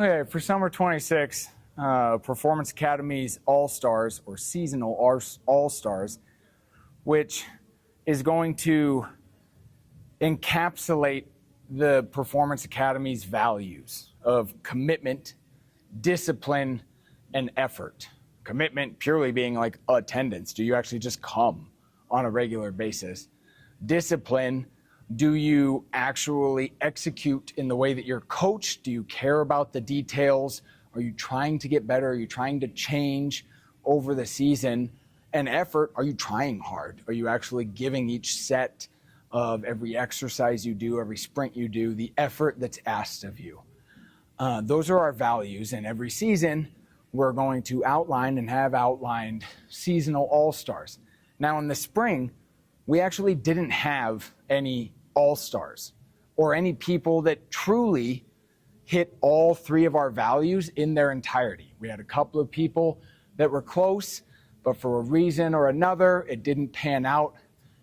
Okay, for summer 26, Performance Academy's All-Stars or seasonal All-Stars, which is going to encapsulate the Performance Academy's values of commitment, discipline, and effort. Commitment purely being like attendance. Do you actually just come on a regular basis? Discipline, do you actually execute in the way that you're coached? Do you care about the details? Are you trying to get better? Are you trying to change over the season? And effort, are you trying hard? Are you actually giving each set of every exercise you do, every sprint you do, the effort that's asked of you? Those are our values, and every season we're going to outline and have outlined seasonal all-stars. Now in the spring, we actually didn't have any all-stars or any people that truly hit all three of our values in their entirety. We had a couple of people that were close, but for a reason or another, it didn't pan out.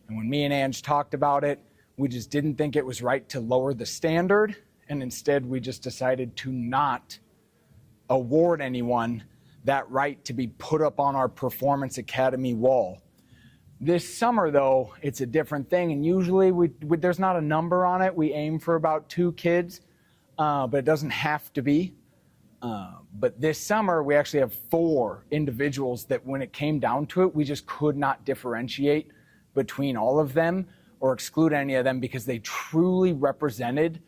And when me and Ange talked about it, we just didn't think it was right to lower the standard. And instead, we just decided to not award anyone that right to be put up on our Performance Academy wall. This summer, though, it's a different thing. And usually there's not a number on it. We aim for about 2 kids, but it doesn't have to be. But this summer, we actually have 4 individuals that when it came down to it, we just could not differentiate between all of them or exclude any of them because they truly represented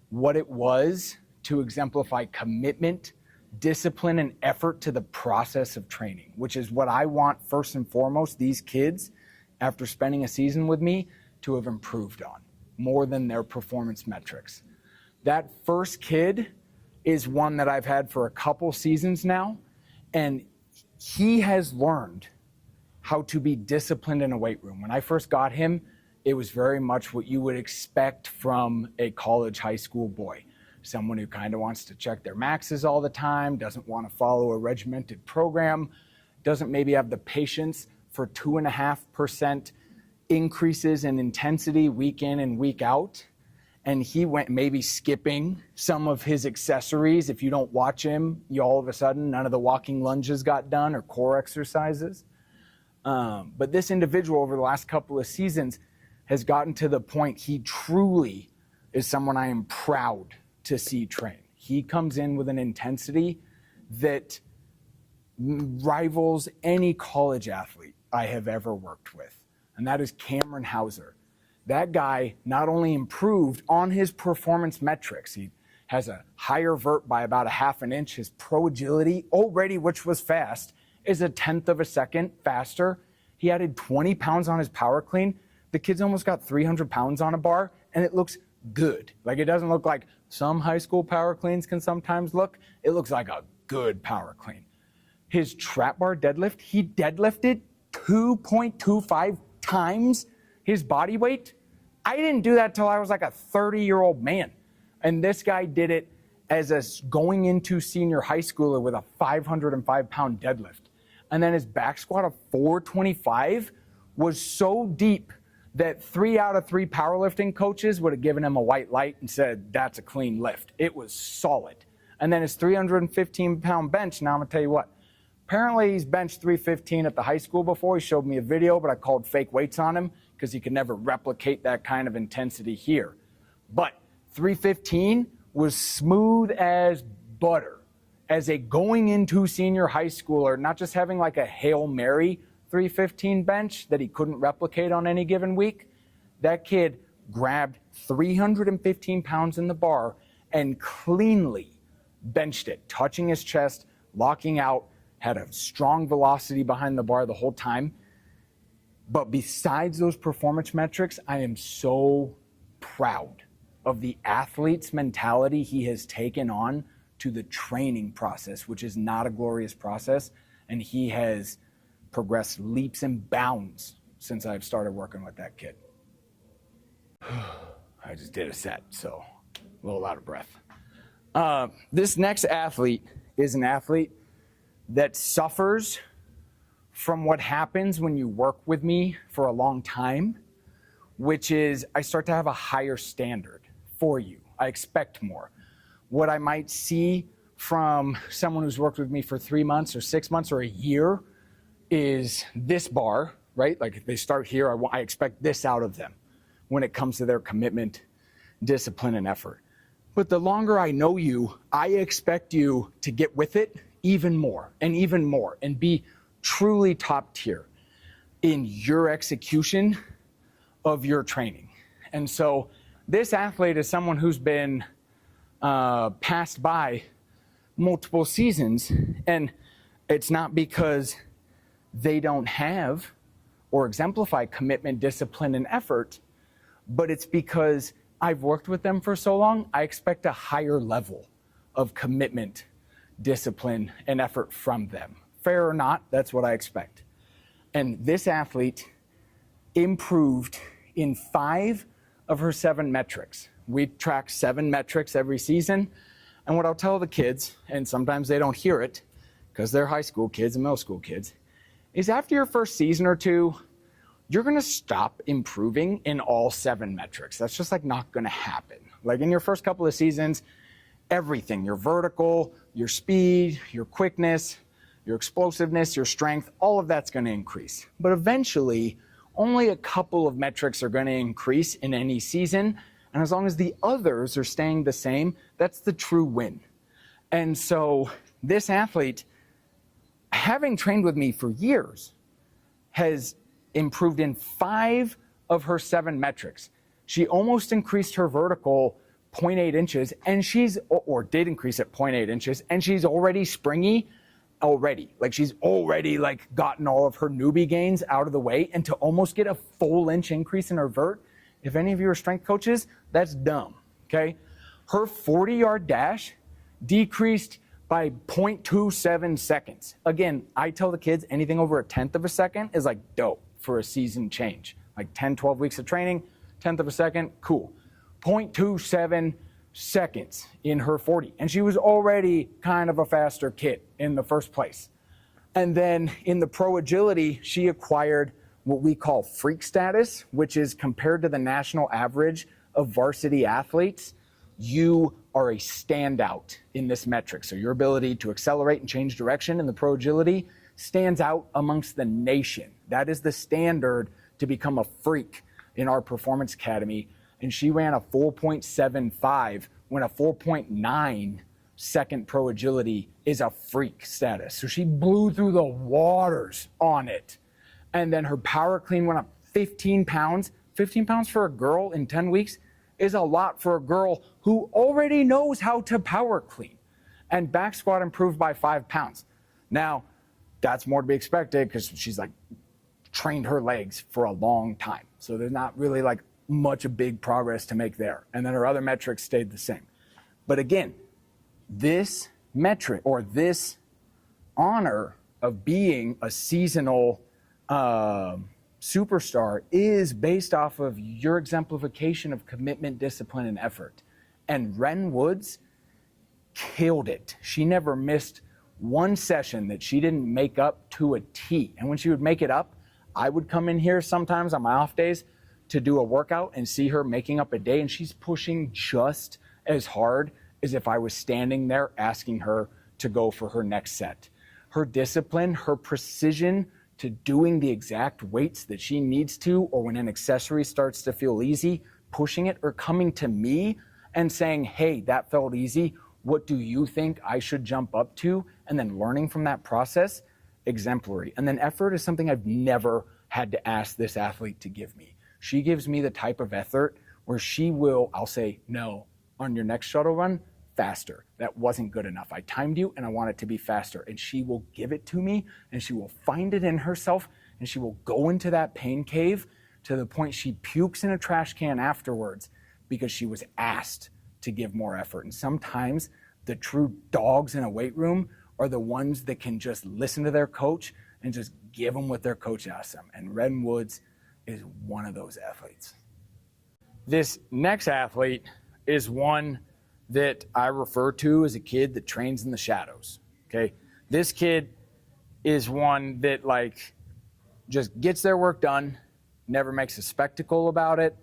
what it was to exemplify commitment, discipline, and effort to the process of training, which is what I want first and foremost these kids, after spending a season with me, to have improved on more than their performance metrics. That first kid is one that I've had for a couple seasons now, and he has learned how to be disciplined in a weight room. When I first got him, it was very much what you would expect from a college, high school boy. Someone who kind of wants to check their maxes all the time, doesn't want to follow a regimented program, doesn't maybe have the patience for 2.5% increases in intensity week in and week out. And he went maybe skipping some of his accessories. If you don't watch him, you all of a sudden, none of the walking lunges got done or core exercises. But this individual over the last couple of seasons has gotten to the point he truly is someone I am proud to see train. He comes in with an intensity that rivals any college athlete I have ever worked with, and that is Haaser. That guy not only improved on his performance metrics, he has a higher vert by about 1/2 inch. His pro agility already, which was fast, is 1/10 of a second faster. He added 20 pounds on his power clean. The kid's almost got 300 pounds on a bar, and it looks good. Like, it doesn't look like some high school power cleans can sometimes look. It looks like a good power clean. His trap bar deadlift, he deadlifted 2.25 times his body weight. I didn't do that till I was like a 30-year-old man. And this guy did it as a going into senior high schooler with a 505-pound deadlift. And then his back squat of 425 was so deep that 3 out of 3 powerlifting coaches would have given him a white light and said, that's a clean lift. It was solid. And then his 315-pound bench, now I'm gonna tell you what, apparently he's benched 315 at the high school before. He showed me a video, but I called fake weights on him because he could never replicate that kind of intensity here. But 315 was smooth as butter. As a going into senior high schooler, not just having like a Hail Mary 315 bench that he couldn't replicate on any given week, that kid grabbed 315 pounds in the bar and cleanly benched it, touching his chest, locking out, had a strong velocity behind the bar the whole time. But besides those performance metrics, I am so proud of the athlete's mentality he has taken on to the training process, which is not a glorious process. And he has progressed leaps and bounds since I've started working with that kid. I just did a set, so a little out of breath. This next athlete is an athlete that suffers from what happens when you work with me for a long time, which is I start to have a higher standard for you. I expect more. What I might see from someone who's worked with me for 3 months or 6 months or a year is this bar, right? Like if they start here, I expect this out of them when it comes to their commitment, discipline, and effort. But the longer I know you, I expect you to get with it even more and be truly top tier in your execution of your training. And so this athlete is someone who's been passed by multiple seasons, and it's not because they don't have or exemplify commitment, discipline, and effort, but it's because I've worked with them for so long, I expect a higher level of commitment, discipline, and effort from them. Fair or not, that's what I expect. And this athlete improved in 5 of her 7 metrics. We track 7 metrics every season. And what I'll tell the kids, and sometimes they don't hear it because they're high school kids and middle school kids, is after your first season or 2, you're gonna stop improving in all 7 metrics. That's just like not gonna happen. Like in your first couple of seasons, everything, your vertical, your speed, your quickness, your explosiveness, your strength, all of that's gonna increase. But eventually, only a couple of metrics are gonna increase in any season. And as long as the others are staying the same, that's the true win. And so this athlete, having trained with me for years, has improved in 5 of her 7 metrics. She almost increased her vertical 0.8 inches, and or did increase it 0.8 inches, and she's already springy already. Like she's already like gotten all of her newbie gains out of the way, and to almost get a full inch increase in her vert, if any of you are strength coaches, that's dumb, okay? Her 40-yard dash decreased by 0.27 seconds. Again, I tell the kids anything over 1/10 of a second is like dope for a season change. Like 10, 12 weeks of training, 1/10 of a second, cool. 0.27 seconds in her 40. And she was already kind of a faster kid in the first place. And then in the pro agility, she acquired what we call freak status, which is compared to the national average of varsity athletes, you are a standout in this metric. So your ability to accelerate and change direction in the pro agility stands out amongst the nation. That is the standard to become a freak in our performance academy. And she ran a 4.75 when a 4.9 second pro agility is a freak status. So she blew through the waters on it. And then her power clean went up 15 pounds. 15 pounds for a girl in 10 weeks is a lot for a girl who already knows how to power clean. And back squat improved by 5 pounds. Now, that's more to be expected because she's like trained her legs for a long time. So there's not really like much of big progress to make there. And then her other metrics stayed the same. But again, this metric or this honor of being a seasonal superstar is based off of your exemplification of commitment, discipline, and effort. And Wren Woods killed it. She never missed one session that she didn't make up to a T. And when she would make it up, I would come in here sometimes on my off days to do a workout and see her making up a day, and she's pushing just as hard as if I was standing there asking her to go for her next set. Her discipline, her precision to doing the exact weights that she needs to, or when an accessory starts to feel easy, pushing it, or coming to me and saying, hey, that felt easy. What do you think I should jump up to? And then learning from that process, exemplary. And then effort is something I've never had to ask this athlete to give me. She gives me the type of effort where she will, I'll say, no, on your next shuttle run, faster. That wasn't good enough. I timed you and I want it to be faster. And she will give it to me and she will find it in herself and she will go into that pain cave to the point she pukes in a trash can afterwards because she was asked to give more effort. And sometimes the true dogs in a weight room are the ones that can just listen to their coach and just give them what their coach asks them. And Wren Woods is one of those athletes. This next athlete is one that I refer to as a kid that trains in the shadows, okay? This kid is one that like just gets their work done, never makes a spectacle about it,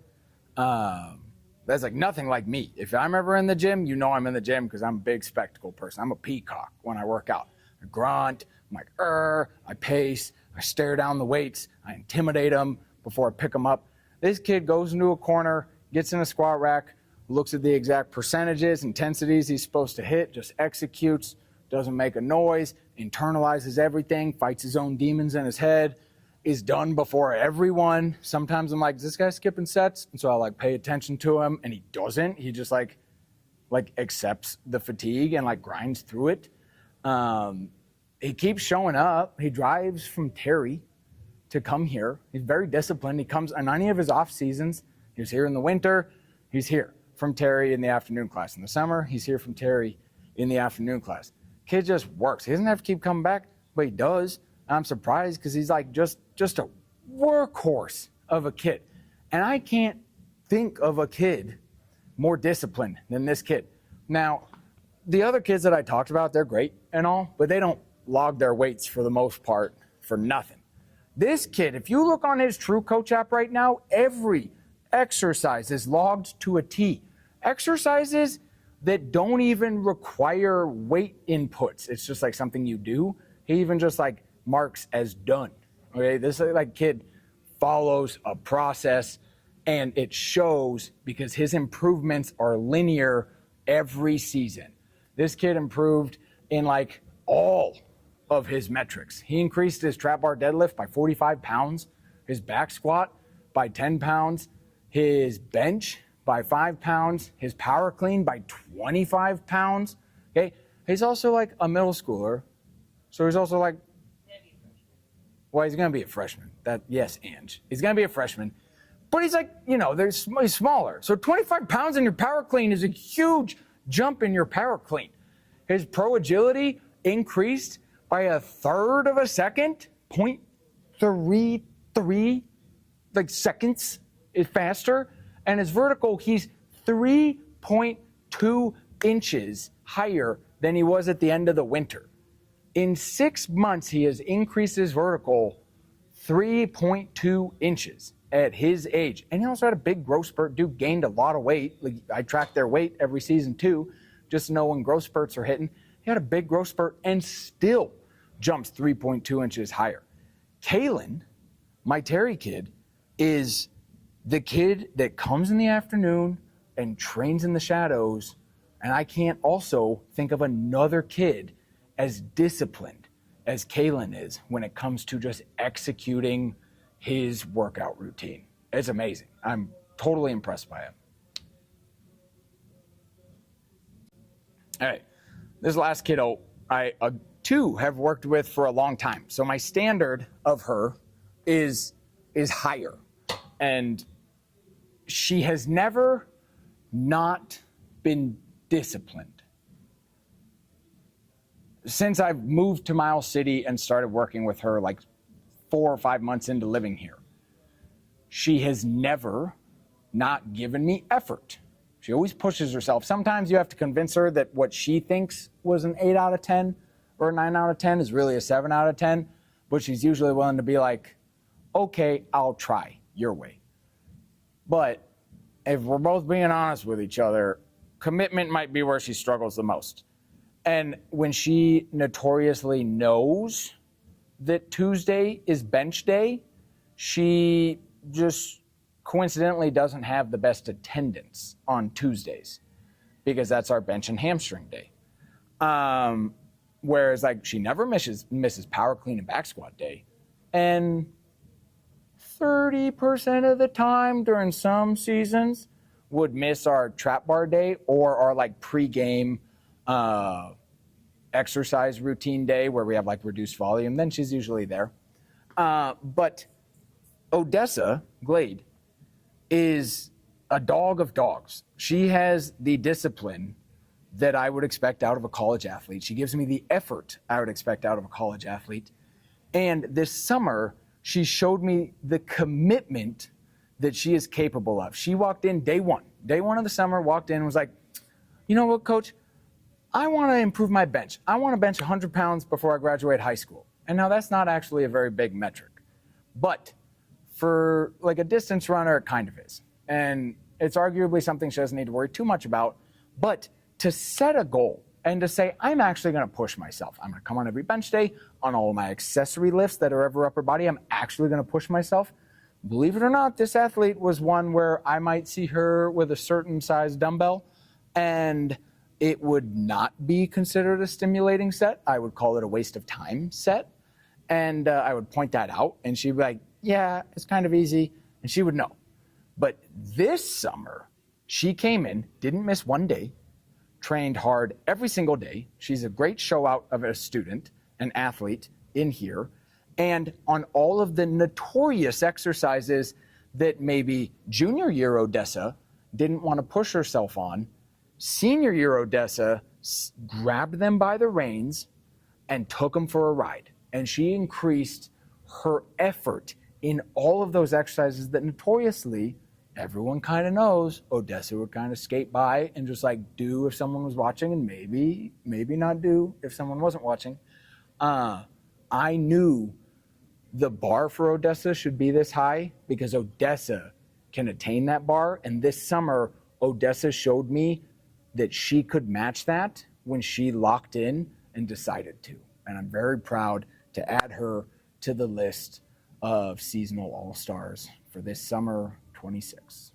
That's like nothing like me. If I'm ever in the gym, you know I'm in the gym because I'm a big spectacle person. I'm a peacock when I work out. I grunt, I'm like, I pace, I stare down the weights, I intimidate them before I pick them up. This kid goes into a corner, gets in a squat rack, looks at the exact percentages, intensities he's supposed to hit, just executes, doesn't make a noise, internalizes everything, fights his own demons in his head, is done before everyone. Sometimes I'm like, is this guy skipping sets? And so I'll like pay attention to him, and he doesn't. He just like accepts the fatigue and like grinds through it. He keeps showing up. He drives from Terry to come here. He's very disciplined. He comes on any of his off seasons. He was here in the winter. He's here from Terry in the afternoon class. In the summer, he's here from Terry in the afternoon class. Kid just works. He doesn't have to keep coming back, but he does. I'm surprised because he's like just a workhorse of a kid. And I can't think of a kid more disciplined than this kid. Now, the other kids that I talked about, they're great and all, but they don't log their weights for the most part for nothing. This kid, if you look on his True Coach app right now, every exercise is logged to a T. Exercises that don't even require weight inputs. It's just like something you do. He even just like marks as done. Okay, this like kid follows a process, and it shows because his improvements are linear every season. This kid improved in like all of his metrics. He increased his trap bar deadlift by 45 pounds, his back squat by 10 pounds, his bench by 5 pounds, his power clean by 25 pounds. Okay, he's also like a middle schooler, so he's also like, well, he's gonna be a freshman. Yes, Ange, he's gonna be a freshman, but he's like, he's smaller. So 25 pounds in your power clean is a huge jump in your power clean. His pro agility increased by a third of a second, 0.33 seconds is faster. And his vertical, he's 3.2 inches higher than he was at the end of the winter. In 6 months, he has increased his vertical 3.2 inches at his age. And he also had a big growth spurt. Dude gained a lot of weight. Like, I track their weight every season too, just to know when growth spurts are hitting. He had a big growth spurt and still jumps 3.2 inches higher. Caelon, my Terry kid, is the kid that comes in the afternoon and trains in the shadows. And I can't also think of another kid as disciplined as Caelon is when it comes to just executing his workout routine. It's amazing. I'm totally impressed by him. All right, this last kiddo, I too have worked with for a long time. So my standard of her is higher. And she has never not been disciplined. Since I've moved to Miles City and started working with her like 4 or 5 months into living here, she has never not given me effort. She always pushes herself. Sometimes you have to convince her that what she thinks was an 8 out of 10 or a 9 out of 10 is really a 7 out of 10, but she's usually willing to be like, okay, I'll try your way. But if we're both being honest with each other, commitment might be where she struggles the most. And when she notoriously knows that Tuesday is bench day, she just coincidentally doesn't have the best attendance on Tuesdays because that's our bench and hamstring day. Whereas like she never misses power clean and back squat day. And 30% of the time during some seasons would miss our trap bar day or our like pre-game exercise routine day where we have like reduced volume. Then she's usually there. But Odessa Glade is a dog of dogs. She has the discipline that I would expect out of a college athlete. She gives me the effort I would expect out of a college athlete. And this summer, she showed me the commitment that she is capable of. She walked in day one of the summer, walked in and was like, you know what, coach? I want to improve my bench. I want to bench 100 pounds before I graduate high school. And now that's not actually a very big metric. But for like a distance runner, it kind of is. And It's arguably something she doesn't need to worry too much about. But to set a goal and to say, I'm actually going to push myself. I'm going to come on every bench day, on all of my accessory lifts that are ever upper body. I'm actually going to push myself. Believe it or not, this athlete was one where I might see her with a certain size dumbbell and it would not be considered a stimulating set. I would call it a waste of time set. And I would point that out and she'd be like, yeah, it's kind of easy. And she would know. But this summer, she came in, didn't miss one day, trained hard every single day. She's a great show out of a student, an athlete in here. And on all of the notorious exercises that maybe junior year Odessa didn't want to push herself on, senior year Odessa grabbed them by the reins and took them for a ride. And she increased her effort in all of those exercises that notoriously everyone kind of knows Odessa would kind of skate by and just like do if someone was watching and maybe not do if someone wasn't watching. I knew the bar for Odessa should be this high because Odessa can attain that bar. And this summer, Odessa showed me that she could match that when she locked in and decided to. And I'm very proud to add her to the list of seasonal all-stars for this summer 26.